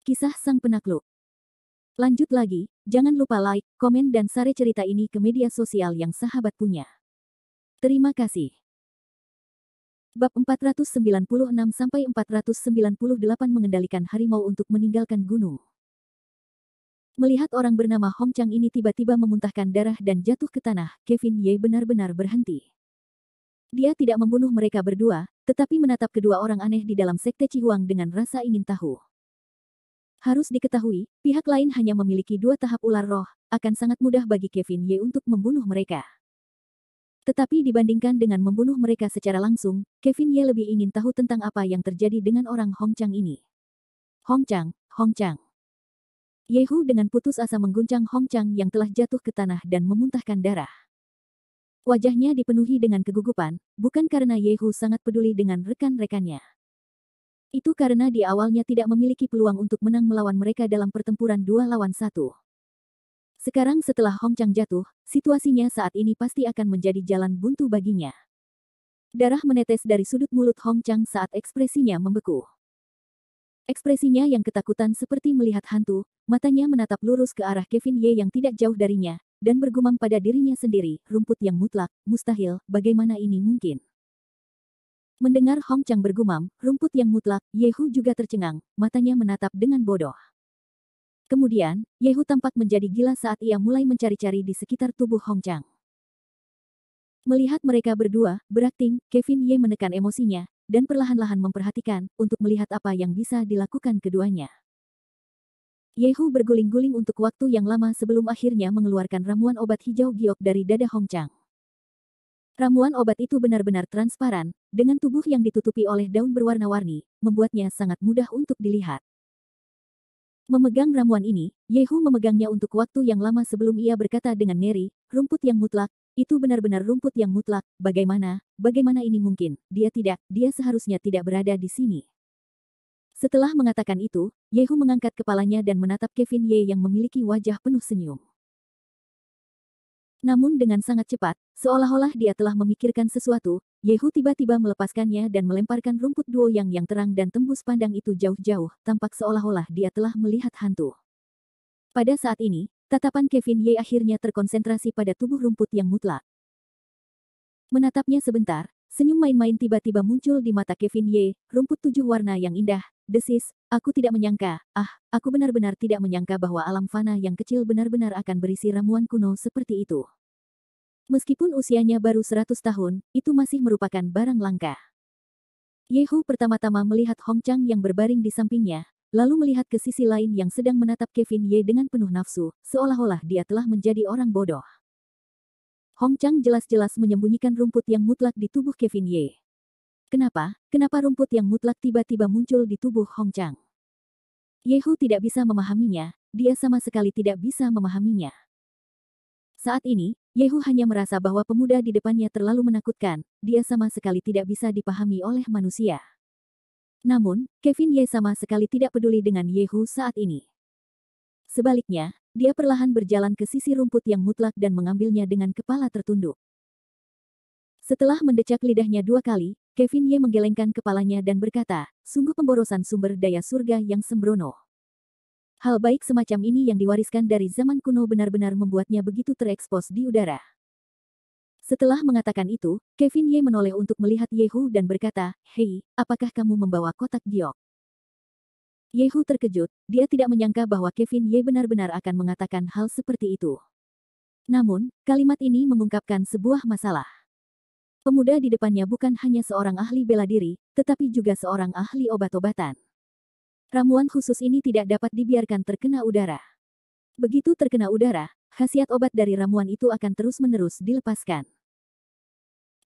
Kisah Sang Penakluk. Lanjut lagi, jangan lupa like, komen dan share cerita ini ke media sosial yang sahabat punya. Terima kasih. Bab 496-498 mengendalikan harimau untuk meninggalkan gunung. Melihat orang bernama Hong Chang ini tiba-tiba memuntahkan darah dan jatuh ke tanah, Kevin Ye benar-benar berhenti. Dia tidak membunuh mereka berdua, tetapi menatap kedua orang aneh di dalam sekte Cihuang dengan rasa ingin tahu. Harus diketahui, pihak lain hanya memiliki 2 tahap ular roh, akan sangat mudah bagi Kevin Ye untuk membunuh mereka. Tetapi dibandingkan dengan membunuh mereka secara langsung, Kevin Ye lebih ingin tahu tentang apa yang terjadi dengan orang Hong Chang ini. Hong Chang, Hong Chang. Yehu dengan putus asa mengguncang Hong Chang yang telah jatuh ke tanah dan memuntahkan darah. Wajahnya dipenuhi dengan kegugupan, bukan karena Yehu sangat peduli dengan rekan-rekannya. Itu karena di awalnya tidak memiliki peluang untuk menang melawan mereka dalam pertempuran 2 lawan 1. Sekarang setelah Hong Chang jatuh, situasinya saat ini pasti akan menjadi jalan buntu baginya. Darah menetes dari sudut mulut Hong Chang saat ekspresinya membeku. Ekspresinya yang ketakutan seperti melihat hantu, matanya menatap lurus ke arah Kevin Ye yang tidak jauh darinya, dan bergumam pada dirinya sendiri, rumput yang mutlak, mustahil, bagaimana ini mungkin? Mendengar Hong Chang bergumam, rumput yang mutlak, Yehu juga tercengang, matanya menatap dengan bodoh. Kemudian, Yehu tampak menjadi gila saat ia mulai mencari-cari di sekitar tubuh Hong Chang. Melihat mereka berdua, berakting, Kevin Ye menekan emosinya, dan perlahan-lahan memperhatikan, untuk melihat apa yang bisa dilakukan keduanya. Yehu berguling-guling untuk waktu yang lama sebelum akhirnya mengeluarkan ramuan obat hijau giok dari dada Hong Chang. Ramuan obat itu benar-benar transparan, dengan tubuh yang ditutupi oleh daun berwarna-warni, membuatnya sangat mudah untuk dilihat. Memegang ramuan ini, Yehu memegangnya untuk waktu yang lama sebelum ia berkata dengan ngeri, rumput yang mutlak, itu benar-benar rumput yang mutlak, bagaimana ini mungkin, dia seharusnya tidak berada di sini. Setelah mengatakan itu, Yehu mengangkat kepalanya dan menatap Kevin Ye yang memiliki wajah penuh senyum. Namun dengan sangat cepat, seolah-olah dia telah memikirkan sesuatu, Yehu tiba-tiba melepaskannya dan melemparkan rumput duo yang terang dan tembus pandang itu jauh-jauh, tampak seolah-olah dia telah melihat hantu. Pada saat ini, tatapan Kevin Ye akhirnya terkonsentrasi pada tubuh rumput yang mutlak. Menatapnya sebentar, senyum main-main tiba-tiba muncul di mata Kevin Ye, rumput 7 warna yang indah, desis, aku tidak menyangka, aku benar-benar tidak menyangka bahwa alam fana yang kecil benar-benar akan berisi ramuan kuno seperti itu. Meskipun usianya baru 100 tahun, itu masih merupakan barang langka. Yehu pertama-tama melihat Hong Chang yang berbaring di sampingnya, lalu melihat ke sisi lain yang sedang menatap Kevin Ye dengan penuh nafsu, seolah-olah dia telah menjadi orang bodoh. Hong Chang jelas-jelas menyembunyikan rumput yang mutlak di tubuh Kevin Ye. Kenapa rumput yang mutlak tiba-tiba muncul di tubuh Hong Chang? Yehu tidak bisa memahaminya, dia sama sekali tidak bisa memahaminya. Saat ini, Yehu hanya merasa bahwa pemuda di depannya terlalu menakutkan, dia sama sekali tidak bisa dipahami oleh manusia. Namun, Kevin Ye sama sekali tidak peduli dengan Yehu saat ini. Sebaliknya, dia perlahan berjalan ke sisi rumput yang mutlak dan mengambilnya dengan kepala tertunduk. Setelah mendecak lidahnya 2 kali, Kevin Ye menggelengkan kepalanya dan berkata, sungguh pemborosan sumber daya surga yang sembrono. Hal baik semacam ini yang diwariskan dari zaman kuno benar-benar membuatnya begitu terekspos di udara. Setelah mengatakan itu, Kevin Ye menoleh untuk melihat Yehu dan berkata, hei, apakah kamu membawa kotak giok? Yehu terkejut, dia tidak menyangka bahwa Kevin Ye benar-benar akan mengatakan hal seperti itu. Namun, kalimat ini mengungkapkan sebuah masalah. Pemuda di depannya bukan hanya seorang ahli bela diri, tetapi juga seorang ahli obat-obatan. Ramuan khusus ini tidak dapat dibiarkan terkena udara. Begitu terkena udara, khasiat obat dari ramuan itu akan terus-menerus dilepaskan.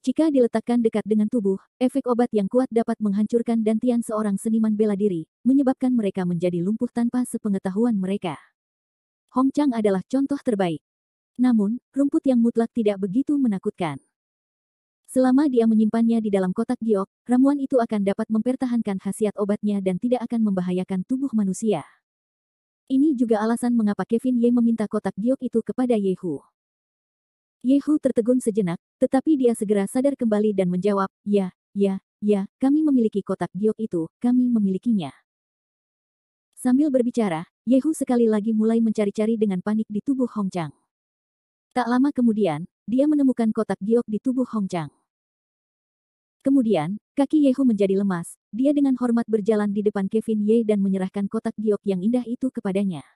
Jika diletakkan dekat dengan tubuh, efek obat yang kuat dapat menghancurkan dantian seorang seniman bela diri, menyebabkan mereka menjadi lumpuh tanpa sepengetahuan mereka. Hong Chang adalah contoh terbaik. Namun, rumput yang mutlak tidak begitu menakutkan. Selama dia menyimpannya di dalam kotak giok, ramuan itu akan dapat mempertahankan khasiat obatnya dan tidak akan membahayakan tubuh manusia. Ini juga alasan mengapa Kevin Ye meminta kotak giok itu kepada Yehu. Yehu tertegun sejenak, tetapi dia segera sadar kembali dan menjawab, ya, kami memiliki kotak giok itu, kami memilikinya. Sambil berbicara, Yehu sekali lagi mulai mencari-cari dengan panik di tubuh Hong Chang. Tak lama kemudian, dia menemukan kotak giok di tubuh Hong Chang. Kemudian, kaki Yehu menjadi lemas, dia dengan hormat berjalan di depan Kevin Ye dan menyerahkan kotak giok yang indah itu kepadanya.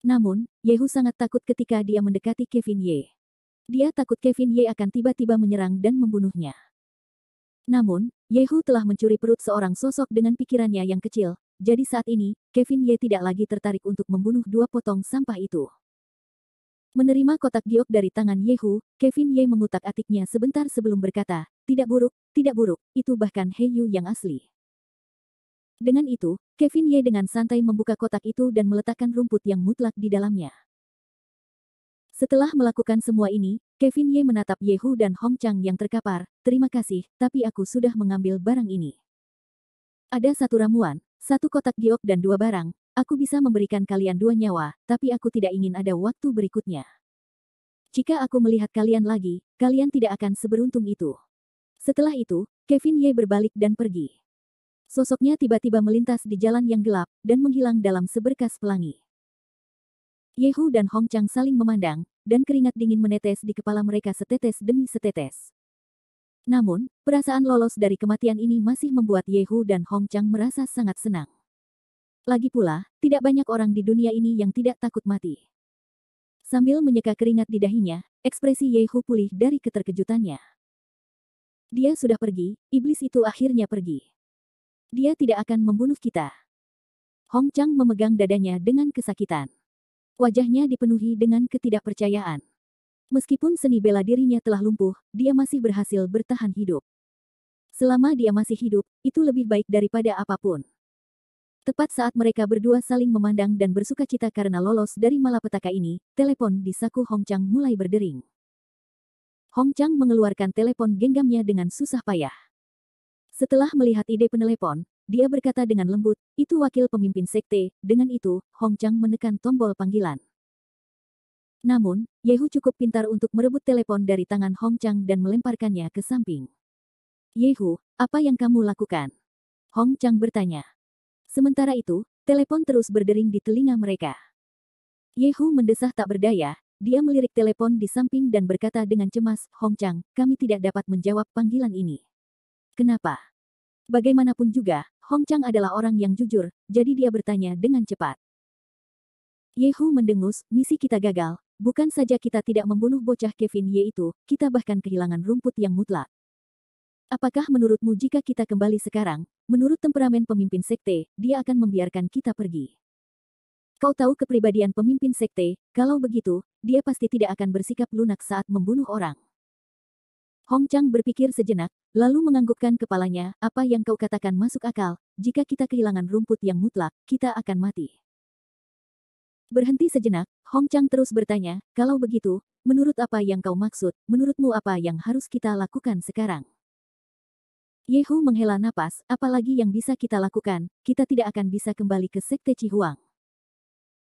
Namun, Yehu sangat takut ketika dia mendekati Kevin Ye. Dia takut Kevin Ye akan tiba-tiba menyerang dan membunuhnya. Namun, Yehu telah mencuri perut seorang sosok dengan pikirannya yang kecil, jadi saat ini, Kevin Ye tidak lagi tertarik untuk membunuh dua potong sampah itu. Menerima kotak giok dari tangan Yehu, Kevin Ye mengutak-atiknya sebentar sebelum berkata, tidak buruk, itu bahkan Heyu yang asli. Dengan itu, Kevin Ye dengan santai membuka kotak itu dan meletakkan rumput yang mutlak di dalamnya. Setelah melakukan semua ini, Kevin Ye menatap Yehu dan Hong Chang yang terkapar, terima kasih, tapi aku sudah mengambil barang ini. Ada satu ramuan, satu kotak giok dan dua barang, aku bisa memberikan kalian 2 nyawa, tapi aku tidak ingin ada waktu berikutnya. Jika aku melihat kalian lagi, kalian tidak akan seberuntung itu. Setelah itu, Kevin Ye berbalik dan pergi. Sosoknya tiba-tiba melintas di jalan yang gelap, dan menghilang dalam seberkas pelangi. Yehu dan Hong Chang saling memandang, dan keringat dingin menetes di kepala mereka setetes demi setetes. Namun, perasaan lolos dari kematian ini masih membuat Yehu dan Hong Chang merasa sangat senang. Lagi pula, tidak banyak orang di dunia ini yang tidak takut mati. Sambil menyeka keringat di dahinya, ekspresi Yehu pulih dari keterkejutannya. Dia sudah pergi, iblis itu akhirnya pergi. Dia tidak akan membunuh kita. Hong Chang memegang dadanya dengan kesakitan. Wajahnya dipenuhi dengan ketidakpercayaan. Meskipun seni bela dirinya telah lumpuh, dia masih berhasil bertahan hidup. Selama dia masih hidup, itu lebih baik daripada apapun. Tepat saat mereka berdua saling memandang dan bersukacita karena lolos dari malapetaka ini, telepon di saku Hong Chang mulai berdering. Hong Chang mengeluarkan telepon genggamnya dengan susah payah. Setelah melihat ide penelepon, dia berkata dengan lembut, itu wakil pemimpin sekte. Dengan itu, Hong Chang menekan tombol panggilan. Namun, Yehu cukup pintar untuk merebut telepon dari tangan Hong Chang dan melemparkannya ke samping. Yehu, apa yang kamu lakukan? Hong Chang bertanya. Sementara itu, telepon terus berdering di telinga mereka. Yehu mendesah tak berdaya, dia melirik telepon di samping dan berkata dengan cemas, Hong Chang, kami tidak dapat menjawab panggilan ini. Kenapa? Bagaimanapun juga, Hong Chang adalah orang yang jujur, jadi dia bertanya dengan cepat. Yehu mendengus, misi kita gagal. Bukan saja kita tidak membunuh bocah Kevin Ye itu, kita bahkan kehilangan rumput yang mutlak. Apakah menurutmu jika kita kembali sekarang, menurut temperamen pemimpin sekte, dia akan membiarkan kita pergi? Kau tahu kepribadian pemimpin sekte, kalau begitu, dia pasti tidak akan bersikap lunak saat membunuh orang. Hong Chang berpikir sejenak, lalu menganggukkan kepalanya, apa yang kau katakan masuk akal, jika kita kehilangan rumput yang mutlak, kita akan mati. Berhenti sejenak, Hong Chang terus bertanya, kalau begitu, menurut apa yang kau maksud, menurutmu apa yang harus kita lakukan sekarang? Yehu menghela napas, apalagi yang bisa kita lakukan, kita tidak akan bisa kembali ke Sekte Cihuang.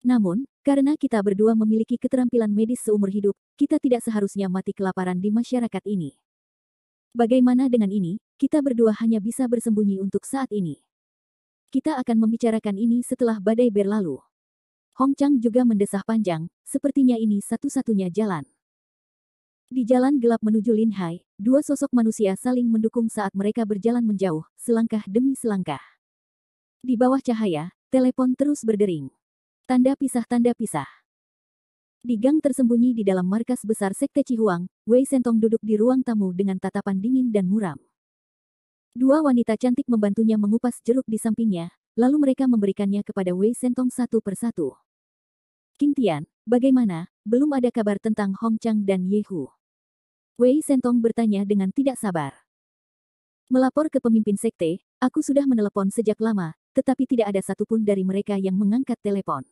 Namun, karena kita berdua memiliki keterampilan medis seumur hidup, kita tidak seharusnya mati kelaparan di masyarakat ini. Bagaimana dengan ini, kita berdua hanya bisa bersembunyi untuk saat ini. Kita akan membicarakan ini setelah badai berlalu. Hong Chang juga mendesah panjang, sepertinya ini satu-satunya jalan. Di jalan gelap menuju Linhai, dua sosok manusia saling mendukung saat mereka berjalan menjauh, selangkah demi selangkah. Di bawah cahaya, telepon terus berdering. Tanda pisah, tanda pisah. Di gang tersembunyi di dalam markas besar Sekte Cihuang, Wei Sentong duduk di ruang tamu dengan tatapan dingin dan muram. Dua wanita cantik membantunya mengupas jeruk di sampingnya, lalu mereka memberikannya kepada Wei Sentong satu persatu. King Tian, bagaimana? Belum ada kabar tentang Hong Chang dan Yehu. Wei Sentong bertanya dengan tidak sabar. Melapor ke pemimpin sekte, aku sudah menelepon sejak lama, tetapi tidak ada satupun dari mereka yang mengangkat telepon.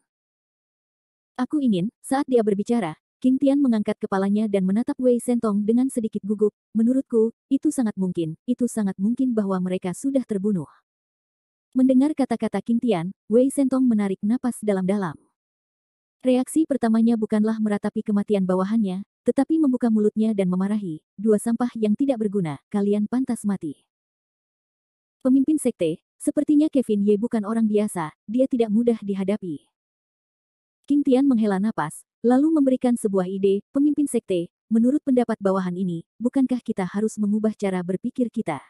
Aku ingin, saat dia berbicara, King Tian mengangkat kepalanya dan menatap Wei Sentong dengan sedikit gugup, menurutku, itu sangat mungkin bahwa mereka sudah terbunuh. Mendengar kata-kata King Tian, Wei Sentong menarik napas dalam-dalam. Reaksi pertamanya bukanlah meratapi kematian bawahannya, tetapi membuka mulutnya dan memarahi, dua sampah yang tidak berguna, kalian pantas mati. Pemimpin sekte, sepertinya Kevin Ye bukan orang biasa, dia tidak mudah dihadapi. King Tian menghela napas, lalu memberikan sebuah ide, pemimpin sekte, menurut pendapat bawahan ini, bukankah kita harus mengubah cara berpikir kita?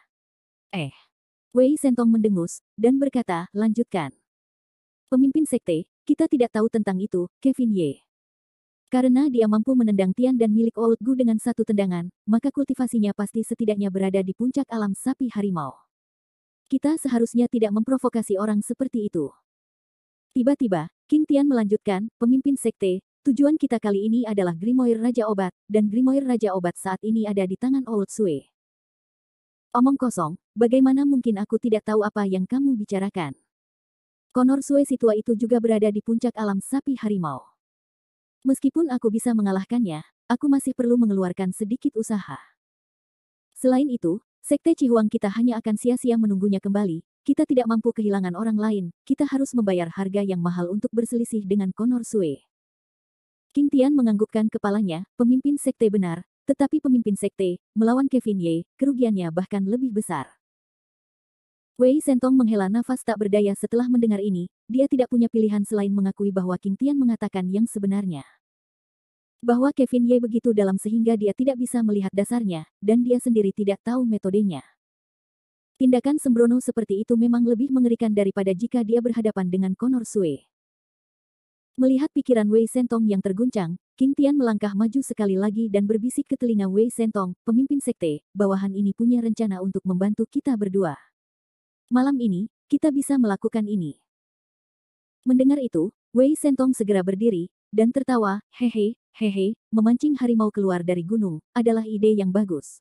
Wei Sentong mendengus, dan berkata, lanjutkan. Pemimpin sekte, kita tidak tahu tentang itu, Kevin Ye. Karena dia mampu menendang Tian dan milik Old Gu dengan satu tendangan, maka kultivasinya pasti setidaknya berada di puncak alam sapi harimau. Kita seharusnya tidak memprovokasi orang seperti itu. Tiba-tiba, King Tian melanjutkan, pemimpin sekte, tujuan kita kali ini adalah Grimoire Raja Obat, dan Grimoire Raja Obat saat ini ada di tangan Old Sui. Omong kosong, bagaimana mungkin aku tidak tahu apa yang kamu bicarakan? Konor Sui si tua itu juga berada di puncak alam sapi harimau. Meskipun aku bisa mengalahkannya, aku masih perlu mengeluarkan sedikit usaha. Selain itu, sekte Cihuang kita hanya akan sia-sia menunggunya kembali. Kita tidak mampu kehilangan orang lain, kita harus membayar harga yang mahal untuk berselisih dengan Konor Sui. King Tian menganggukkan kepalanya, pemimpin sekte benar, tetapi pemimpin sekte, melawan Kevin Ye, kerugiannya bahkan lebih besar. Wei Sentong menghela nafas tak berdaya setelah mendengar ini, dia tidak punya pilihan selain mengakui bahwa King Tian mengatakan yang sebenarnya. Bahwa Kevin Ye begitu dalam sehingga dia tidak bisa melihat dasarnya, dan dia sendiri tidak tahu metodenya. Tindakan sembrono seperti itu memang lebih mengerikan daripada jika dia berhadapan dengan Konor Sui. Melihat pikiran Wei Sentong yang terguncang, King Tian melangkah maju sekali lagi dan berbisik ke telinga Wei Sentong, pemimpin sekte, bawahan ini punya rencana untuk membantu kita berdua. Malam ini, kita bisa melakukan ini. Mendengar itu, Wei Sentong segera berdiri, dan tertawa, hehe, memancing harimau keluar dari gunung, adalah ide yang bagus.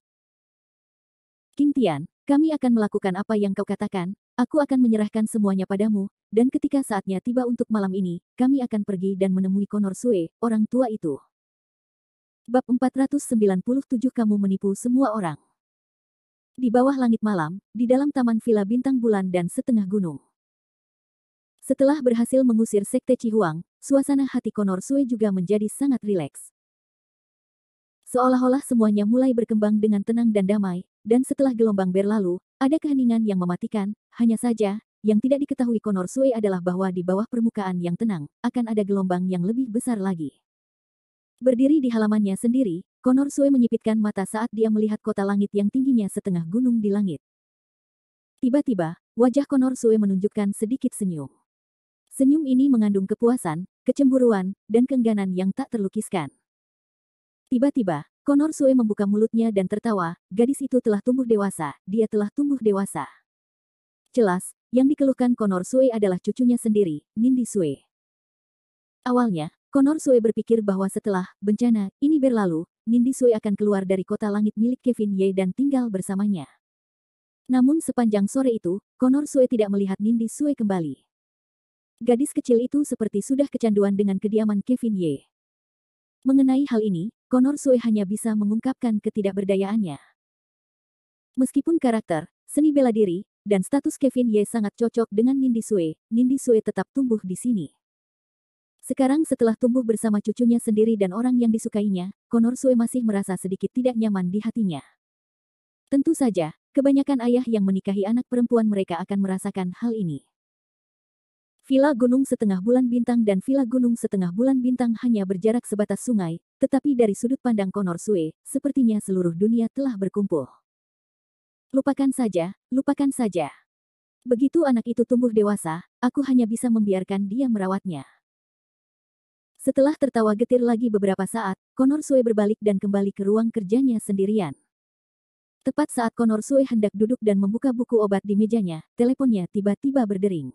King Tian, kami akan melakukan apa yang kau katakan, aku akan menyerahkan semuanya padamu, dan ketika saatnya tiba untuk malam ini, kami akan pergi dan menemui Konor Sui, orang tua itu. Bab 497 Kamu menipu semua orang. Di bawah langit malam, di dalam taman villa bintang bulan dan setengah gunung. Setelah berhasil mengusir sekte Cihuang, suasana hati Konor Sui juga menjadi sangat rileks. Seolah-olah semuanya mulai berkembang dengan tenang dan damai, dan setelah gelombang berlalu, ada keheningan yang mematikan, hanya saja, yang tidak diketahui Konor Sui adalah bahwa di bawah permukaan yang tenang, akan ada gelombang yang lebih besar lagi. Berdiri di halamannya sendiri, Konor Sui menyipitkan mata saat dia melihat kota langit yang tingginya setengah gunung di langit. Tiba-tiba, wajah Konor Sui menunjukkan sedikit senyum. Senyum ini mengandung kepuasan, kecemburuan, dan keengganan yang tak terlukiskan. Tiba-tiba, Konor Sui membuka mulutnya dan tertawa, gadis itu telah tumbuh dewasa, dia telah tumbuh dewasa. Jelas, yang dikeluhkan Konor Sui adalah cucunya sendiri, Nindi Sui. Awalnya, Konor Sui berpikir bahwa setelah bencana ini berlalu, Nindi Sui akan keluar dari kota langit milik Kevin Ye dan tinggal bersamanya. Namun sepanjang sore itu, Konor Sui tidak melihat Nindi Sui kembali. Gadis kecil itu seperti sudah kecanduan dengan kediaman Kevin Ye. Mengenai hal ini, Konor Sui hanya bisa mengungkapkan ketidakberdayaannya. Meskipun karakter, seni bela diri, dan status Kevin Ye sangat cocok dengan Nindi Sui tetap tumbuh di sini. Sekarang setelah tumbuh bersama cucunya sendiri dan orang yang disukainya, Konor Sui masih merasa sedikit tidak nyaman di hatinya. Tentu saja, kebanyakan ayah yang menikahi anak perempuan mereka akan merasakan hal ini. Villa Gunung Setengah Bulan Bintang dan Villa Gunung Setengah Bulan Bintang hanya berjarak sebatas sungai, tetapi dari sudut pandang Konor Sui, sepertinya seluruh dunia telah berkumpul. Lupakan saja, lupakan saja. Begitu anak itu tumbuh dewasa, aku hanya bisa membiarkan dia merawatnya. Setelah tertawa getir lagi beberapa saat, Konor Sui berbalik dan kembali ke ruang kerjanya sendirian. Tepat saat Konor Sui hendak duduk dan membuka buku obat di mejanya, teleponnya tiba-tiba berdering.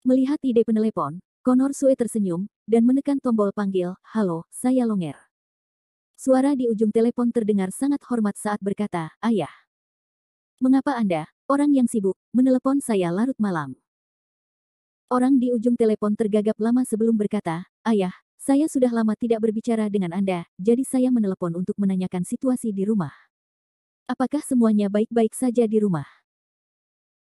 Melihat ide penelepon, Konor Sui tersenyum, dan menekan tombol panggil, halo, saya Longer. Suara di ujung telepon terdengar sangat hormat saat berkata, ayah. Mengapa Anda, orang yang sibuk, menelepon saya larut malam? Orang di ujung telepon tergagap lama sebelum berkata, ayah, saya sudah lama tidak berbicara dengan Anda, jadi saya menelepon untuk menanyakan situasi di rumah. Apakah semuanya baik-baik saja di rumah?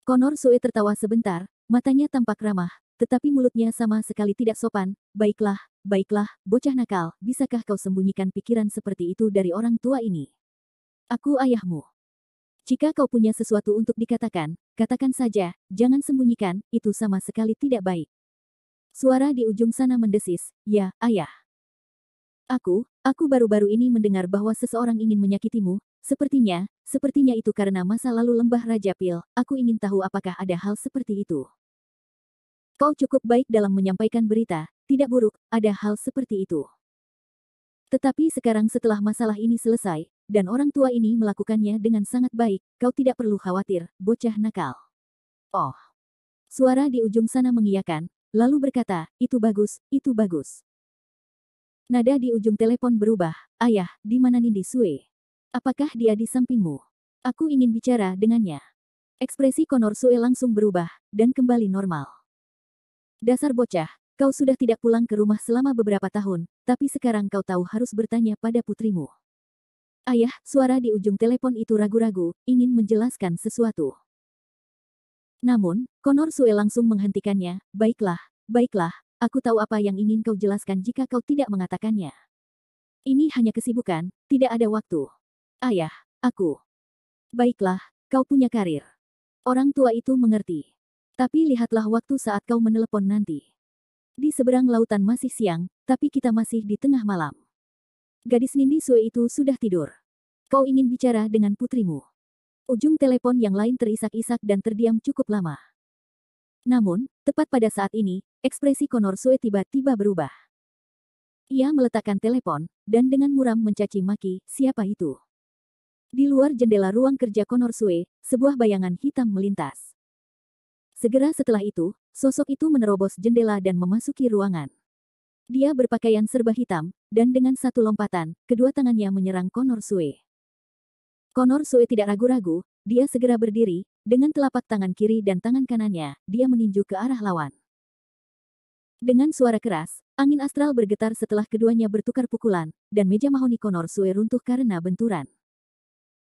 Konor Sui tertawa sebentar, matanya tampak ramah, tetapi mulutnya sama sekali tidak sopan. Baiklah, bocah nakal, bisakah kau sembunyikan pikiran seperti itu dari orang tua ini? Aku ayahmu. Jika kau punya sesuatu untuk dikatakan, katakan saja, jangan sembunyikan, itu sama sekali tidak baik. Suara di ujung sana mendesis, ya, ayah. Aku baru-baru ini mendengar bahwa seseorang ingin menyakitimu, sepertinya itu karena masa lalu lembah Raja Pil, aku ingin tahu apakah ada hal seperti itu. Kau cukup baik dalam menyampaikan berita, tidak buruk, ada hal seperti itu. Tetapi sekarang setelah masalah ini selesai, dan orang tua ini melakukannya dengan sangat baik, kau tidak perlu khawatir, bocah nakal. Oh. Suara di ujung sana mengiyakan, lalu berkata, itu bagus, itu bagus. Nada di ujung telepon berubah, ayah, di mana Nindi Sue? Apakah dia di sampingmu? Aku ingin bicara dengannya. Ekspresi Konor Sue langsung berubah, dan kembali normal. Dasar bocah, kau sudah tidak pulang ke rumah selama beberapa tahun, tapi sekarang kau tahu harus bertanya pada putrimu. Ayah, suara di ujung telepon itu ragu-ragu, ingin menjelaskan sesuatu. Namun, Konor Sue langsung menghentikannya, baiklah, aku tahu apa yang ingin kau jelaskan jika kau tidak mengatakannya. Ini hanya kesibukan, tidak ada waktu. Ayah, aku. Baiklah, kau punya karir. Orang tua itu mengerti. Tapi lihatlah waktu saat kau menelepon nanti. Di seberang lautan masih siang, tapi kita masih di tengah malam. Gadis Nindi Sue itu sudah tidur. Kau ingin bicara dengan putrimu. Ujung telepon yang lain terisak-isak dan terdiam cukup lama. Namun, tepat pada saat ini, ekspresi Konor Sue tiba-tiba berubah. Ia meletakkan telepon, dan dengan muram mencaci maki, siapa itu? Di luar jendela ruang kerja Konor Sue, sebuah bayangan hitam melintas. Segera setelah itu, sosok itu menerobos jendela dan memasuki ruangan. Dia berpakaian serba hitam, dan dengan satu lompatan, kedua tangannya menyerang Konor Sue. Konor Sue tidak ragu-ragu, dia segera berdiri, dengan telapak tangan kiri dan tangan kanannya, dia meninju ke arah lawan. Dengan suara keras, angin astral bergetar setelah keduanya bertukar pukulan, dan meja mahoni Konor Sue runtuh karena benturan.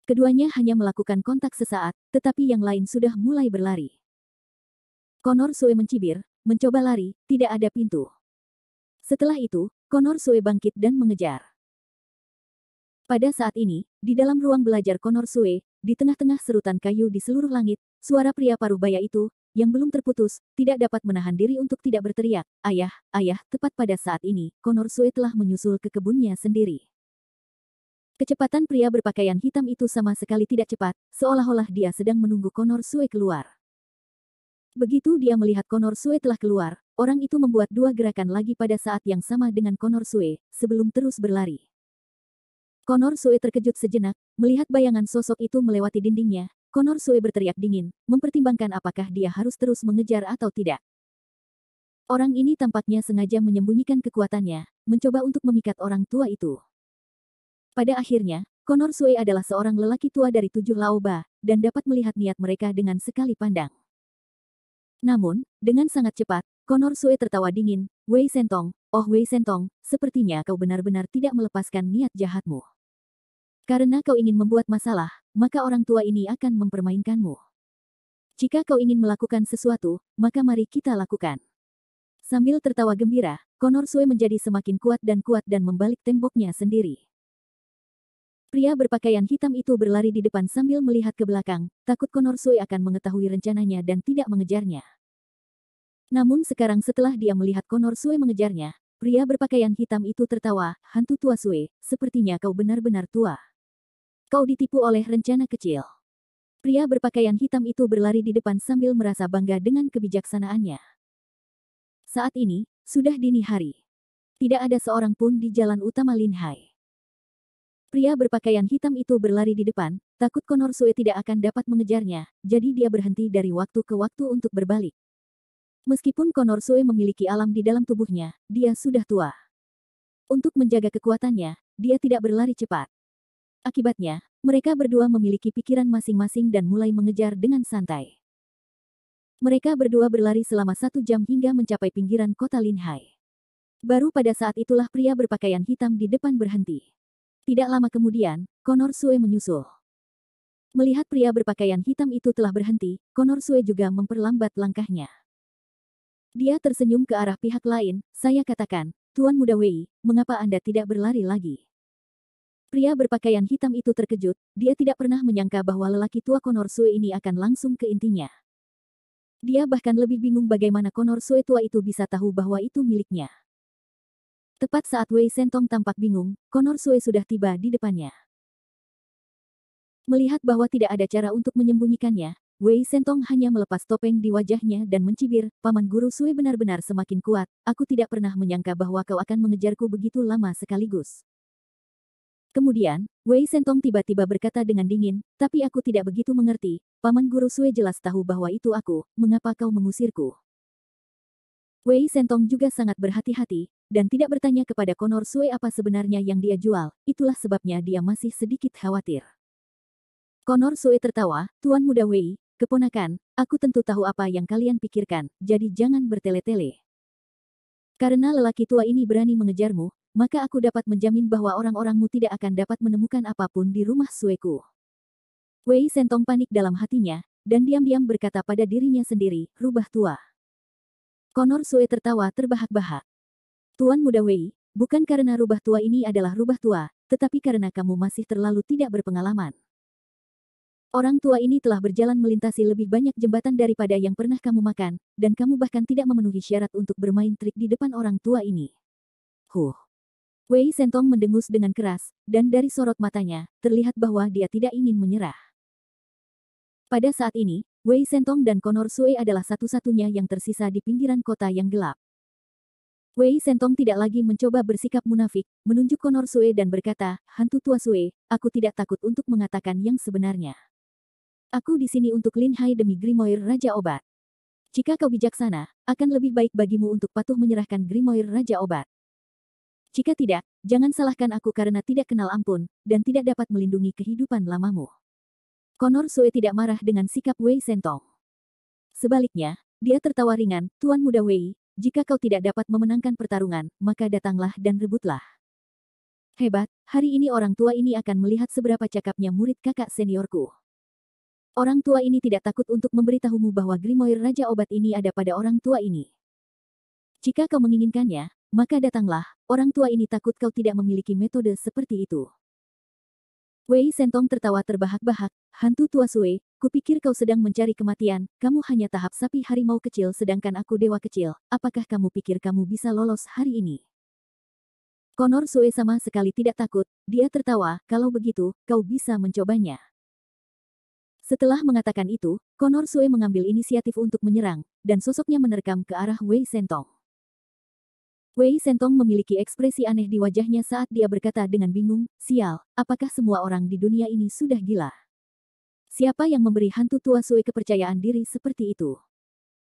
Keduanya hanya melakukan kontak sesaat, tetapi yang lain sudah mulai berlari. Konor Sue mencibir, mencoba lari, tidak ada pintu. Setelah itu, Konor Sue bangkit dan mengejar. Pada saat ini, di dalam ruang belajar Konor Sue, di tengah-tengah serutan kayu di seluruh langit, suara pria parubaya itu, yang belum terputus, tidak dapat menahan diri untuk tidak berteriak, ayah, tepat pada saat ini, Konor Sue telah menyusul ke kebunnya sendiri. Kecepatan pria berpakaian hitam itu sama sekali tidak cepat, seolah-olah dia sedang menunggu Konor Sue keluar. Begitu dia melihat Konor Sue telah keluar, orang itu membuat dua gerakan lagi pada saat yang sama dengan Konor Sue, sebelum terus berlari. Konor Sue terkejut sejenak, melihat bayangan sosok itu melewati dindingnya. Konor Sue berteriak dingin, mempertimbangkan apakah dia harus terus mengejar atau tidak. Orang ini tampaknya sengaja menyembunyikan kekuatannya, mencoba untuk memikat orang tua itu. Pada akhirnya, Konor Sue adalah seorang lelaki tua dari 7 Laoba, dan dapat melihat niat mereka dengan sekali pandang. Namun, dengan sangat cepat, Konor Sue tertawa dingin, Wei Sentong, oh Wei Sentong, sepertinya kau benar-benar tidak melepaskan niat jahatmu. Karena kau ingin membuat masalah, maka orang tua ini akan mempermainkanmu. Jika kau ingin melakukan sesuatu, maka mari kita lakukan. Sambil tertawa gembira, Konor Sue menjadi semakin kuat dan membalik temboknya sendiri. Pria berpakaian hitam itu berlari di depan sambil melihat ke belakang, takut Konor Sue akan mengetahui rencananya dan tidak mengejarnya. Namun sekarang setelah dia melihat Konor Sue mengejarnya, pria berpakaian hitam itu tertawa, hantu tua Sue, sepertinya kau benar-benar tua. Kau ditipu oleh rencana kecil. Pria berpakaian hitam itu berlari di depan sambil merasa bangga dengan kebijaksanaannya. Saat ini, sudah dini hari. Tidak ada seorang pun di jalan utama Linhai. Pria berpakaian hitam itu berlari di depan, takut Konor Sue tidak akan dapat mengejarnya, jadi dia berhenti dari waktu ke waktu untuk berbalik. Meskipun Konor Sue memiliki alam di dalam tubuhnya, dia sudah tua. Untuk menjaga kekuatannya, dia tidak berlari cepat. Akibatnya, mereka berdua memiliki pikiran masing-masing dan mulai mengejar dengan santai. Mereka berdua berlari selama 1 jam hingga mencapai pinggiran kota Linhai. Baru pada saat itulah pria berpakaian hitam di depan berhenti. Tidak lama kemudian, Konor Sue menyusul. Melihat pria berpakaian hitam itu telah berhenti, Konor Sue juga memperlambat langkahnya. Dia tersenyum ke arah pihak lain, saya katakan, Tuan Muda Wei, mengapa Anda tidak berlari lagi? Pria berpakaian hitam itu terkejut, dia tidak pernah menyangka bahwa lelaki tua Conor Sue ini akan langsung ke intinya. Dia bahkan lebih bingung bagaimana Conor Sue tua itu bisa tahu bahwa itu miliknya. Tepat saat Wei Sentong tampak bingung, Conor Sue sudah tiba di depannya. Melihat bahwa tidak ada cara untuk menyembunyikannya, Wei Sentong hanya melepas topeng di wajahnya dan mencibir, "Paman Guru Sue benar-benar semakin kuat, aku tidak pernah menyangka bahwa kau akan mengejarku begitu lama sekaligus." Kemudian, Wei Sentong tiba-tiba berkata dengan dingin, "Tapi aku tidak begitu mengerti, Paman Guru Sue jelas tahu bahwa itu aku, mengapa kau mengusirku?" Wei Sentong juga sangat berhati-hati, dan tidak bertanya kepada Conor Sue apa sebenarnya yang dia jual, itulah sebabnya dia masih sedikit khawatir. Conor Sue tertawa, "Tuan Muda Wei, keponakan, aku tentu tahu apa yang kalian pikirkan, jadi jangan bertele-tele. Karena lelaki tua ini berani mengejarmu, maka aku dapat menjamin bahwa orang-orangmu tidak akan dapat menemukan apapun di rumah Sueku." Wei Sentong panik dalam hatinya, dan diam-diam berkata pada dirinya sendiri, "Rubah tua." Conor Sue tertawa terbahak-bahak. "Tuan Muda Wei, bukan karena rubah tua ini adalah rubah tua, tetapi karena kamu masih terlalu tidak berpengalaman. Orang tua ini telah berjalan melintasi lebih banyak jembatan daripada yang pernah kamu makan, dan kamu bahkan tidak memenuhi syarat untuk bermain trik di depan orang tua ini." Wei Sentong mendengus dengan keras, dan dari sorot matanya, terlihat bahwa dia tidak ingin menyerah. Pada saat ini, Wei Sentong dan Conor Sue adalah satu-satunya yang tersisa di pinggiran kota yang gelap. Wei Sentong tidak lagi mencoba bersikap munafik, menunjuk Conor Sue dan berkata, "Hantu tua Sue, aku tidak takut untuk mengatakan yang sebenarnya. Aku di sini untuk Lin Hai demi Grimoire Raja Obat. Jika kau bijaksana, akan lebih baik bagimu untuk patuh menyerahkan Grimoire Raja Obat. Jika tidak, jangan salahkan aku karena tidak kenal ampun, dan tidak dapat melindungi kehidupan lamamu." Conor Sue tidak marah dengan sikap Wei Sentong. Sebaliknya, dia tertawa ringan, "Tuan Muda Wei, jika kau tidak dapat memenangkan pertarungan, maka datanglah dan rebutlah. Hebat, hari ini orang tua ini akan melihat seberapa cakapnya murid kakak seniorku. Orang tua ini tidak takut untuk memberitahumu bahwa Grimoire Raja Obat ini ada pada orang tua ini. Jika kau menginginkannya, maka datanglah, orang tua ini takut kau tidak memiliki metode seperti itu." Wei Sentong tertawa terbahak-bahak, "Hantu tua Sue, kupikir kau sedang mencari kematian, kamu hanya tahap sapi harimau kecil sedangkan aku dewa kecil, apakah kamu pikir kamu bisa lolos hari ini?" Conor Sue sama sekali tidak takut, dia tertawa, "Kalau begitu, kau bisa mencobanya." Setelah mengatakan itu, Conor Sue mengambil inisiatif untuk menyerang, dan sosoknya menerkam ke arah Wei Sentong. Wei Sentong memiliki ekspresi aneh di wajahnya saat dia berkata dengan bingung, "Sial, apakah semua orang di dunia ini sudah gila? Siapa yang memberi hantu tua Sue kepercayaan diri seperti itu?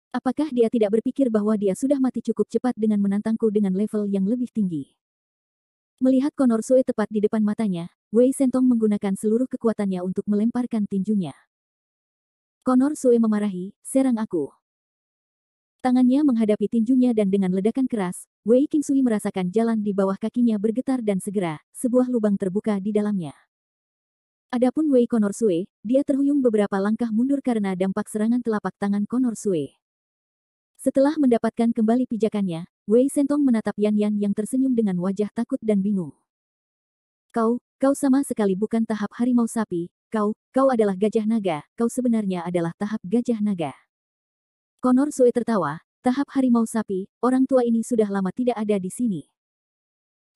Apakah dia tidak berpikir bahwa dia sudah mati cukup cepat dengan menantangku dengan level yang lebih tinggi?" Melihat Conor Sue tepat di depan matanya, Wei Sentong menggunakan seluruh kekuatannya untuk melemparkan tinjunya. Conor Sue memarahi, "Serang aku." Tangannya menghadapi tinjunya dan dengan ledakan keras, Wei Qingsui merasakan jalan di bawah kakinya bergetar dan segera, sebuah lubang terbuka di dalamnya. Adapun Wei Conor Sue, dia terhuyung beberapa langkah mundur karena dampak serangan telapak tangan Conor Sue. Setelah mendapatkan kembali pijakannya, Wei Sentong menatap Yan Yan yang tersenyum dengan wajah takut dan bingung. Kau sama sekali bukan tahap harimau sapi, kau adalah gajah naga, kau sebenarnya adalah tahap gajah naga." Conor Sue tertawa, "Tahap harimau sapi, orang tua ini sudah lama tidak ada di sini.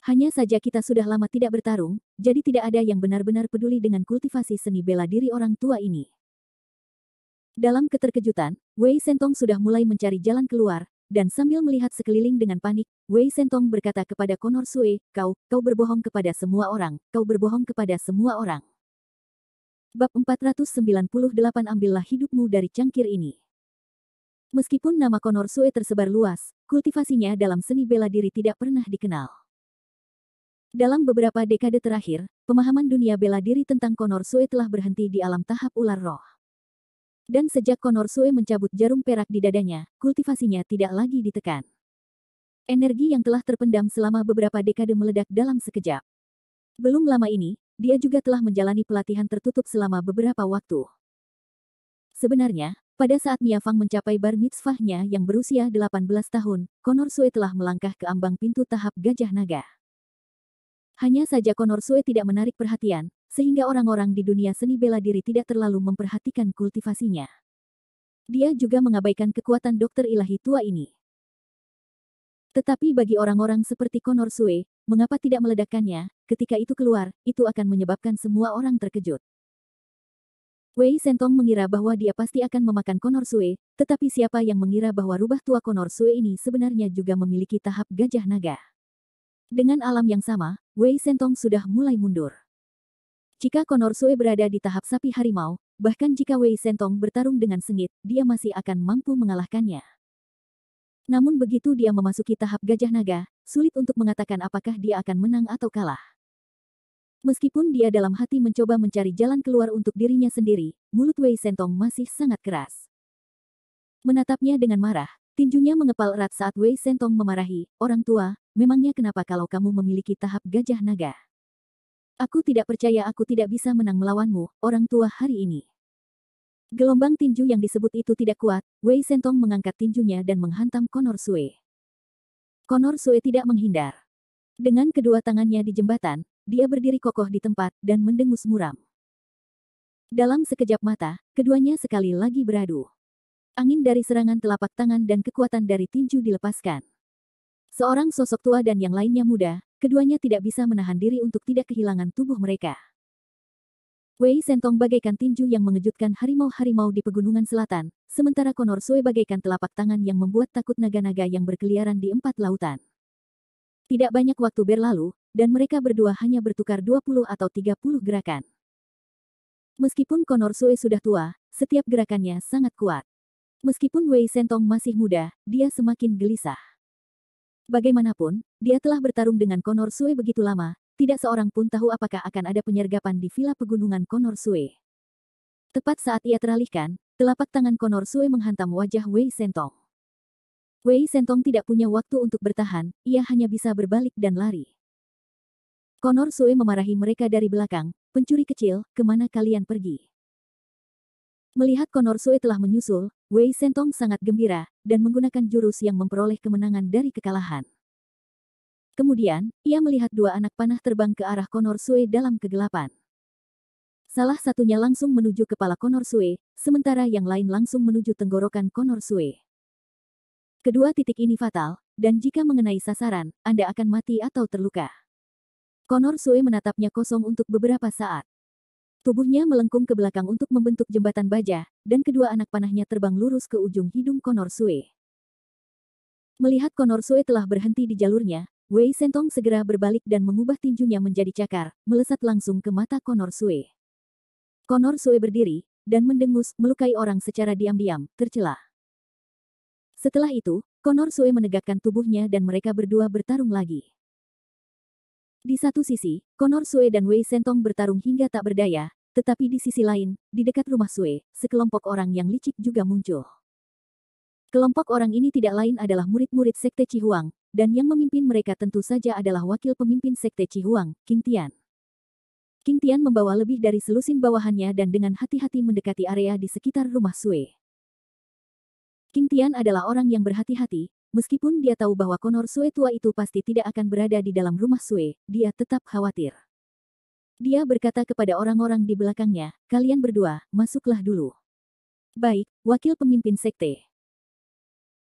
Hanya saja kita sudah lama tidak bertarung, jadi tidak ada yang benar-benar peduli dengan kultivasi seni bela diri orang tua ini." Dalam keterkejutan, Wei Sentong sudah mulai mencari jalan keluar, dan sambil melihat sekeliling dengan panik, Wei Sentong berkata kepada Conor Sue, kau berbohong kepada semua orang, kau berbohong kepada semua orang." Bab 498 Ambillah hidupmu dari cangkir ini. Meskipun nama Conor Sue tersebar luas, kultivasinya dalam seni bela diri tidak pernah dikenal. Dalam beberapa dekade terakhir, pemahaman dunia bela diri tentang Conor Sue telah berhenti di alam tahap ular roh. Dan sejak Conor Sue mencabut jarum perak di dadanya, kultivasinya tidak lagi ditekan. Energi yang telah terpendam selama beberapa dekade meledak dalam sekejap. Belum lama ini, dia juga telah menjalani pelatihan tertutup selama beberapa waktu. Sebenarnya, pada saat Mia Fang mencapai bar mitzvahnya yang berusia 18 tahun, Conor Sue telah melangkah ke ambang pintu tahap gajah naga. Hanya saja Konor Sue tidak menarik perhatian, sehingga orang-orang di dunia seni bela diri tidak terlalu memperhatikan kultivasinya. Dia juga mengabaikan kekuatan dokter ilahi tua ini. Tetapi bagi orang-orang seperti Konor Sue, mengapa tidak meledakkannya? Ketika itu keluar, itu akan menyebabkan semua orang terkejut. Wei Sentong mengira bahwa dia pasti akan memakan Konor Sue, tetapi siapa yang mengira bahwa rubah tua Konor Sue ini sebenarnya juga memiliki tahap gajah naga. Dengan alam yang sama, Wei Sentong sudah mulai mundur. Jika Konor Sue berada di tahap sapi harimau, bahkan jika Wei Sentong bertarung dengan sengit, dia masih akan mampu mengalahkannya. Namun begitu dia memasuki tahap gajah naga, sulit untuk mengatakan apakah dia akan menang atau kalah. Meskipun dia dalam hati mencoba mencari jalan keluar untuk dirinya sendiri, mulut Wei Sentong masih sangat keras. Menatapnya dengan marah, tinjunya mengepal erat saat Wei Sentong memarahi, "Orang tua, memangnya kenapa kalau kamu memiliki tahap gajah naga? Aku tidak percaya aku tidak bisa menang melawanmu, orang tua hari ini." Gelombang tinju yang disebut itu tidak kuat, Wei Sentong mengangkat tinjunya dan menghantam Konor Sue. Konor Sue tidak menghindar. Dengan kedua tangannya di jembatan, dia berdiri kokoh di tempat dan mendengus muram. Dalam sekejap mata, keduanya sekali lagi beradu. Angin dari serangan telapak tangan dan kekuatan dari tinju dilepaskan. Seorang sosok tua dan yang lainnya muda, keduanya tidak bisa menahan diri untuk tidak kehilangan tubuh mereka. Wei Sentong bagaikan tinju yang mengejutkan harimau-harimau di pegunungan selatan, sementara Konor Sue bagaikan telapak tangan yang membuat takut naga-naga yang berkeliaran di empat lautan. Tidak banyak waktu berlalu, dan mereka berdua hanya bertukar 20 atau 30 gerakan. Meskipun Konor Sue sudah tua, setiap gerakannya sangat kuat. Meskipun Wei Sentong masih muda, dia semakin gelisah. Bagaimanapun, dia telah bertarung dengan Konor Sue begitu lama, tidak seorang pun tahu apakah akan ada penyergapan di villa pegunungan Konor Sue. Tepat saat ia teralihkan, telapak tangan Konor Sue menghantam wajah Wei Sentong. Wei Sentong tidak punya waktu untuk bertahan, ia hanya bisa berbalik dan lari. Konor Sue memarahi mereka dari belakang, "Pencuri kecil, kemana kalian pergi?" Melihat Konor Sue telah menyusul, Wei Sentong sangat gembira, dan menggunakan jurus yang memperoleh kemenangan dari kekalahan. Kemudian, ia melihat dua anak panah terbang ke arah Konor Sue dalam kegelapan. Salah satunya langsung menuju kepala Konor Sue, sementara yang lain langsung menuju tenggorokan Konor Sue. Kedua titik ini fatal, dan jika mengenai sasaran, Anda akan mati atau terluka. Konor Sue menatapnya kosong untuk beberapa saat. Tubuhnya melengkung ke belakang untuk membentuk jembatan baja, dan kedua anak panahnya terbang lurus ke ujung hidung Konor Sue. Melihat Konor Sue telah berhenti di jalurnya, Wei Sentong segera berbalik dan mengubah tinjunya menjadi cakar, melesat langsung ke mata Konor Sue. Konor Sue berdiri, dan mendengus, melukai orang secara diam-diam, tercela. Setelah itu, Konor Sue menegakkan tubuhnya dan mereka berdua bertarung lagi. Di satu sisi, Konor Sue dan Wei Sentong bertarung hingga tak berdaya, tetapi di sisi lain, di dekat rumah Sue, sekelompok orang yang licik juga muncul. Kelompok orang ini tidak lain adalah murid-murid Sekte Cihuang, dan yang memimpin mereka tentu saja adalah wakil pemimpin Sekte Cihuang, Qing Tian. Qing Tian membawa lebih dari selusin bawahannya dan dengan hati-hati mendekati area di sekitar rumah Sue. Qing Tian adalah orang yang berhati-hati, meskipun dia tahu bahwa Konor Sue tua itu pasti tidak akan berada di dalam rumah Sue, dia tetap khawatir. Dia berkata kepada orang-orang di belakangnya, "Kalian berdua, masuklah dulu." "Baik, wakil pemimpin sekte."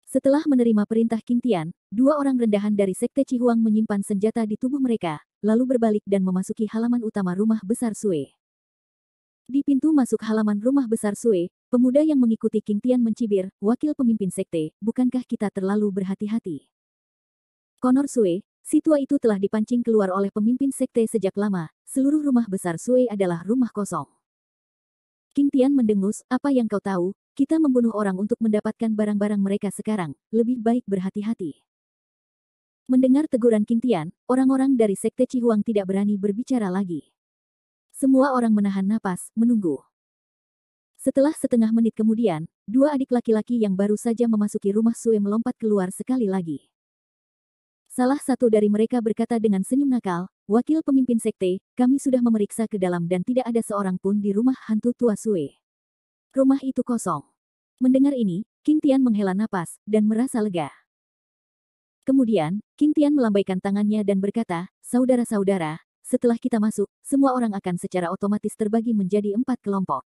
Setelah menerima perintah Qing Tian, dua orang rendahan dari Sekte Cihuang menyimpan senjata di tubuh mereka, lalu berbalik dan memasuki halaman utama rumah besar Sue. Di pintu masuk halaman rumah besar Sue, pemuda yang mengikuti Qing Tian mencibir, "Wakil pemimpin sekte, bukankah kita terlalu berhati-hati? Konor Sue, si tua itu telah dipancing keluar oleh pemimpin sekte sejak lama, seluruh rumah besar Sue adalah rumah kosong." Qing Tian mendengus, "Apa yang kau tahu? Kita membunuh orang untuk mendapatkan barang-barang mereka sekarang, lebih baik berhati-hati." Mendengar teguran Qing Tian, orang-orang dari Sekte Cihuang tidak berani berbicara lagi. Semua orang menahan napas, menunggu. Setelah setengah menit kemudian, dua adik laki-laki yang baru saja memasuki rumah Sue melompat keluar sekali lagi. Salah satu dari mereka berkata dengan senyum nakal, "Wakil pemimpin sekte, kami sudah memeriksa ke dalam dan tidak ada seorang pun di rumah hantu tua Sue. Rumah itu kosong." Mendengar ini, Qing Tian menghela napas, dan merasa lega. Kemudian, Qing Tian melambaikan tangannya dan berkata, "Saudara-saudara, setelah kita masuk, semua orang akan secara otomatis terbagi menjadi 4 kelompok.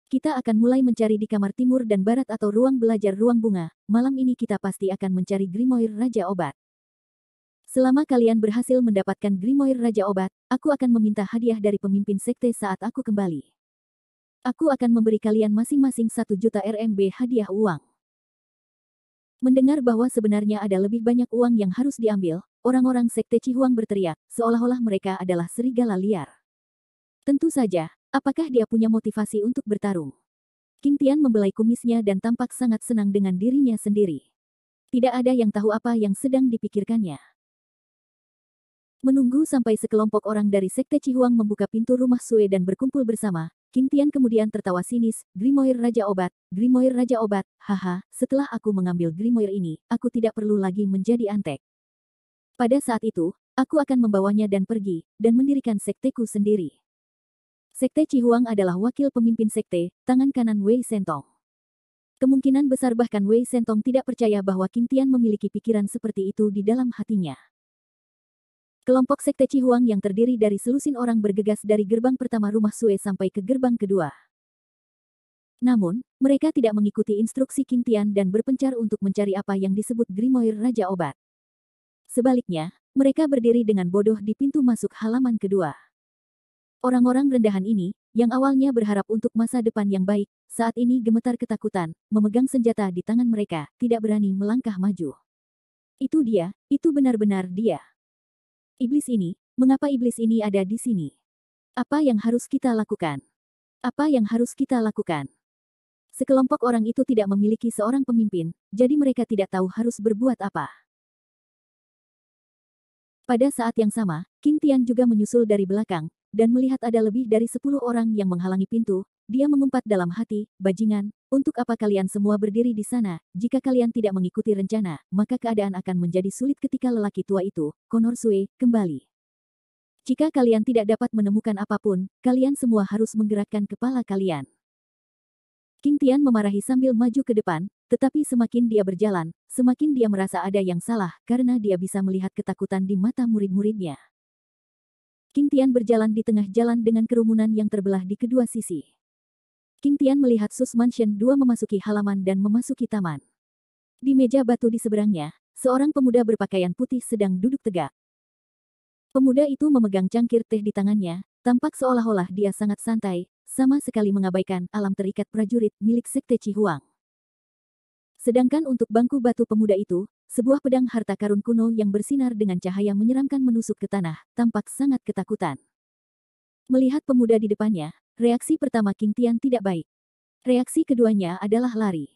Kita akan mulai mencari di kamar timur dan barat atau ruang belajar ruang bunga. Malam ini kita pasti akan mencari Grimoire Raja Obat. Selama kalian berhasil mendapatkan Grimoire Raja Obat, aku akan meminta hadiah dari pemimpin sekte saat aku kembali. Aku akan memberi kalian masing-masing 1 juta RMB hadiah uang." Mendengar bahwa sebenarnya ada lebih banyak uang yang harus diambil, orang-orang sekte Cihuang berteriak, seolah-olah mereka adalah serigala liar. Tentu saja, apakah dia punya motivasi untuk bertarung? Qing Tian membelai kumisnya dan tampak sangat senang dengan dirinya sendiri. Tidak ada yang tahu apa yang sedang dipikirkannya. Menunggu sampai sekelompok orang dari sekte Cihuang membuka pintu rumah Sue dan berkumpul bersama, Qing Tian kemudian tertawa sinis, Grimoire Raja Obat, Grimoire Raja Obat, haha, setelah aku mengambil Grimoire ini, aku tidak perlu lagi menjadi antek. Pada saat itu, aku akan membawanya dan pergi, dan mendirikan sekteku sendiri. Sekte Cihuang adalah wakil pemimpin sekte, tangan kanan Wei Sentong. Kemungkinan besar bahkan Wei Sentong tidak percaya bahwa Qing Tian memiliki pikiran seperti itu di dalam hatinya. Kelompok sekte Cihuang yang terdiri dari selusin orang bergegas dari gerbang pertama rumah Sue sampai ke gerbang kedua. Namun, mereka tidak mengikuti instruksi Qing Tian dan berpencar untuk mencari apa yang disebut Grimoire Raja Obat. Sebaliknya, mereka berdiri dengan bodoh di pintu masuk halaman kedua. Orang-orang rendahan ini, yang awalnya berharap untuk masa depan yang baik, saat ini gemetar ketakutan, memegang senjata di tangan mereka, tidak berani melangkah maju. Itu dia, itu benar-benar dia. Iblis ini, mengapa iblis ini ada di sini? Apa yang harus kita lakukan? Apa yang harus kita lakukan? Sekelompok orang itu tidak memiliki seorang pemimpin, jadi mereka tidak tahu harus berbuat apa. Pada saat yang sama, Qing Tian juga menyusul dari belakang, dan melihat ada lebih dari 10 orang yang menghalangi pintu. Dia mengumpat dalam hati, bajingan, untuk apa kalian semua berdiri di sana? Jika kalian tidak mengikuti rencana, maka keadaan akan menjadi sulit ketika lelaki tua itu, Conor Sue, kembali. Jika kalian tidak dapat menemukan apapun, kalian semua harus menggerakkan kepala kalian. Qing Tian memarahi sambil maju ke depan, tetapi semakin dia berjalan, semakin dia merasa ada yang salah, karena dia bisa melihat ketakutan di mata murid-muridnya. Qing Tian berjalan di tengah jalan dengan kerumunan yang terbelah di kedua sisi. Qing Tian melihat Sus Mansion 2 memasuki halaman dan memasuki taman. Di meja batu di seberangnya, seorang pemuda berpakaian putih sedang duduk tegak. Pemuda itu memegang cangkir teh di tangannya, tampak seolah-olah dia sangat santai, sama sekali mengabaikan alam terikat prajurit milik sekte Cihuang. Sedangkan untuk bangku batu pemuda itu, sebuah pedang harta karun kuno yang bersinar dengan cahaya menyeramkan menusuk ke tanah, tampak sangat ketakutan. Melihat pemuda di depannya, reaksi pertama Qing Tian tidak baik. Reaksi keduanya adalah lari.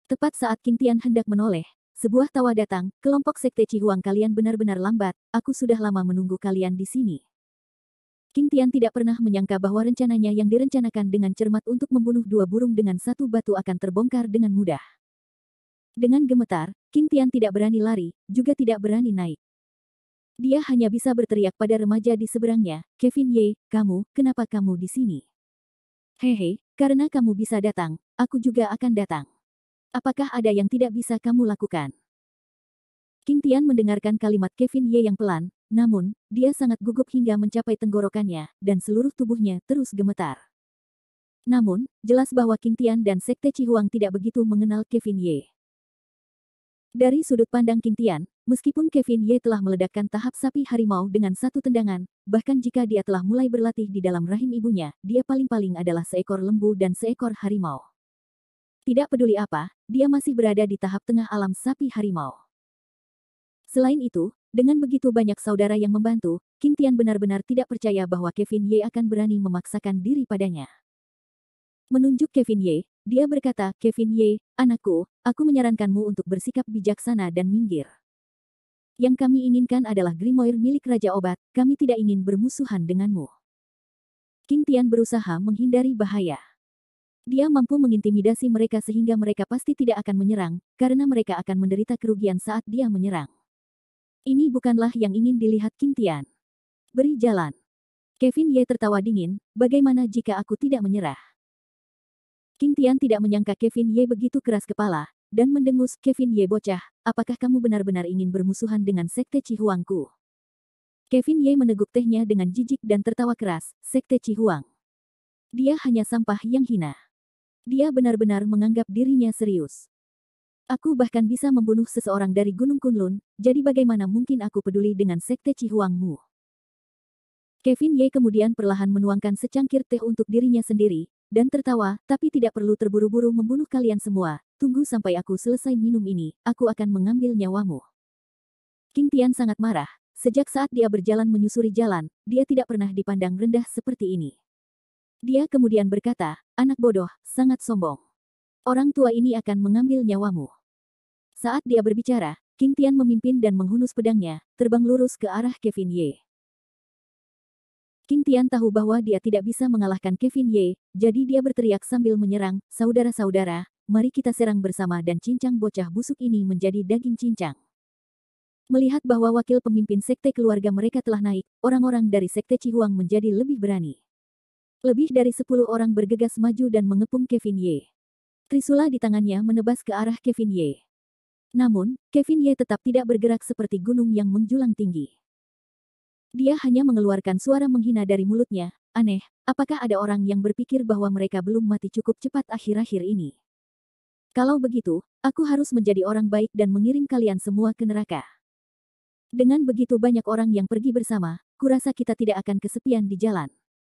Tepat saat Qing Tian hendak menoleh, sebuah tawa datang, kelompok sekte Cihuang kalian benar-benar lambat, aku sudah lama menunggu kalian di sini. Qing Tian tidak pernah menyangka bahwa rencananya yang direncanakan dengan cermat untuk membunuh 2 burung dengan 1 batu akan terbongkar dengan mudah. Dengan gemetar, Qing Tian tidak berani lari, juga tidak berani naik. Dia hanya bisa berteriak pada remaja di seberangnya, Kevin Ye, kamu, kenapa kamu di sini? Hehe, karena kamu bisa datang, aku juga akan datang. Apakah ada yang tidak bisa kamu lakukan? Qing Tian mendengarkan kalimat Kevin Ye yang pelan, namun, dia sangat gugup hingga mencapai tenggorokannya, dan seluruh tubuhnya terus gemetar. Namun, jelas bahwa Qing Tian dan sekte Cihuang tidak begitu mengenal Kevin Ye. Dari sudut pandang Qing Tian, meskipun Kevin Ye telah meledakkan tahap sapi harimau dengan 1 tendangan, bahkan jika dia telah mulai berlatih di dalam rahim ibunya, dia paling-paling adalah seekor lembu dan seekor harimau. Tidak peduli apa, dia masih berada di tahap tengah alam sapi harimau. Selain itu, dengan begitu banyak saudara yang membantu, Qing Tian benar-benar tidak percaya bahwa Kevin Ye akan berani memaksakan diri padanya. Menunjuk Kevin Ye, dia berkata, Kevin Ye, anakku, aku menyarankanmu untuk bersikap bijaksana dan minggir. Yang kami inginkan adalah Grimoire milik Raja Obat, kami tidak ingin bermusuhan denganmu. Qing Tian berusaha menghindari bahaya. Dia mampu mengintimidasi mereka sehingga mereka pasti tidak akan menyerang, karena mereka akan menderita kerugian saat dia menyerang. Ini bukanlah yang ingin dilihat Qing Tian. Beri jalan. Kevin Ye tertawa dingin, bagaimana jika aku tidak menyerah? Qing Tian tidak menyangka Kevin Ye begitu keras kepala, dan mendengus, Kevin Ye bocah, apakah kamu benar-benar ingin bermusuhan dengan Sekte Cihuangku? Kevin Ye meneguk tehnya dengan jijik dan tertawa keras, Sekte Cihuang. Dia hanya sampah yang hina. Dia benar-benar menganggap dirinya serius. Aku bahkan bisa membunuh seseorang dari Gunung Kunlun, jadi bagaimana mungkin aku peduli dengan Sekte Cihuangmu? Kevin Ye kemudian perlahan menuangkan secangkir teh untuk dirinya sendiri, dan tertawa, tapi tidak perlu terburu-buru membunuh kalian semua, tunggu sampai aku selesai minum ini, aku akan mengambil nyawamu. King Tian sangat marah, sejak saat dia berjalan menyusuri jalan, dia tidak pernah dipandang rendah seperti ini. Dia kemudian berkata, anak bodoh, sangat sombong. Orang tua ini akan mengambil nyawamu. Saat dia berbicara, King Tian memimpin dan menghunus pedangnya, terbang lurus ke arah Kevin Ye. King Tian tahu bahwa dia tidak bisa mengalahkan Kevin Ye, jadi dia berteriak sambil menyerang, saudara-saudara, mari kita serang bersama dan cincang bocah busuk ini menjadi daging cincang. Melihat bahwa wakil pemimpin sekte keluarga mereka telah naik, orang-orang dari sekte Cihuang menjadi lebih berani. Lebih dari 10 orang bergegas maju dan mengepung Kevin Ye. Trisula di tangannya menebas ke arah Kevin Ye. Namun, Kevin Ye tetap tidak bergerak seperti gunung yang menjulang tinggi. Dia hanya mengeluarkan suara menghina dari mulutnya, aneh, apakah ada orang yang berpikir bahwa mereka belum mati cukup cepat akhir-akhir ini? Kalau begitu, aku harus menjadi orang baik dan mengirim kalian semua ke neraka. Dengan begitu banyak orang yang pergi bersama, kurasa kita tidak akan kesepian di jalan.